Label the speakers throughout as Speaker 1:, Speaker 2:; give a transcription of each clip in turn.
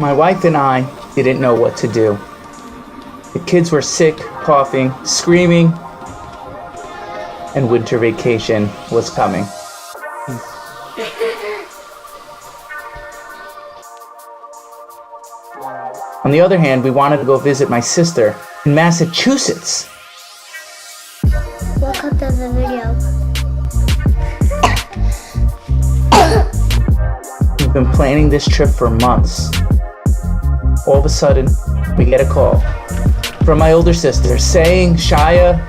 Speaker 1: My wife and I didn't know what to do. The kids were sick, coughing, screaming, and winter vacation was coming. On the other hand, we wanted to go visit my sister in Massachusetts.
Speaker 2: Welcome to the video.
Speaker 1: We've been planning this trip for months. All of a sudden, we get a call from my older sister saying, Shaya,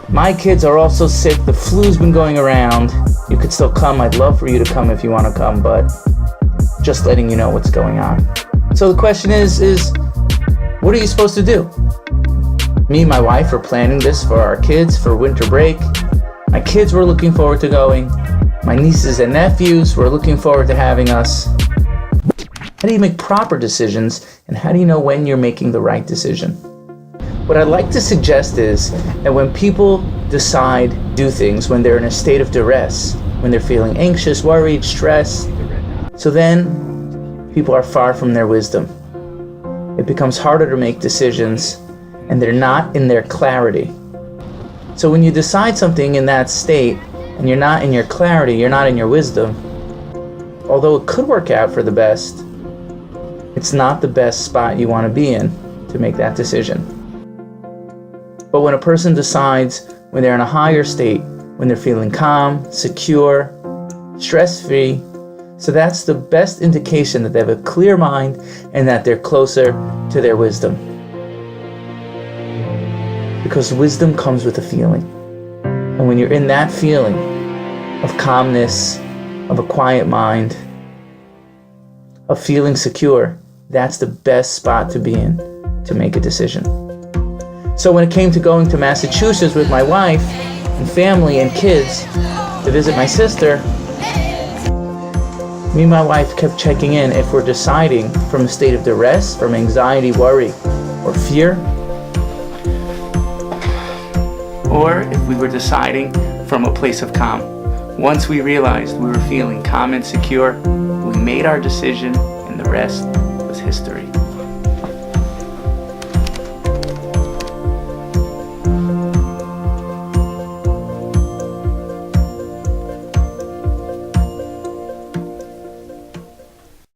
Speaker 1: my kids are also sick. The flu's been going around. You could still come. I'd love for you to come if you want to come, but just letting you know what's going on. So the question is what are you supposed to do? Me and my wife are planning this for our kids for winter break. My kids were looking forward to going. My nieces and nephews were looking forward to having us. How do you make proper decisions, and how do you know when you're making the right decision? What I'd like to suggest is that when people do things when they're in a state of duress, when they're feeling anxious, worried, stressed, so then people are far from their wisdom. It becomes harder to make decisions, and they're not in their clarity. So when you decide something in that state, and you're not in your clarity, you're not in your wisdom, although it could work out for the best, it's not the best spot you want to be in to make that decision. But when a person decides when they're in a higher state, when they're feeling calm, secure, stress-free, so that's the best indication that they have a clear mind and that they're closer to their wisdom. Because wisdom comes with a feeling. And when you're in that feeling of calmness, of a quiet mind, of feeling secure, that's the best spot to be in to make a decision. So when it came to going to Massachusetts with my wife and family and kids to visit my sister, me and my wife kept checking in if we're deciding from a state of duress, from anxiety, worry, or fear, or if we were deciding from a place of calm. Once we realized we were feeling calm and secure, we made our decision, and the rest was history.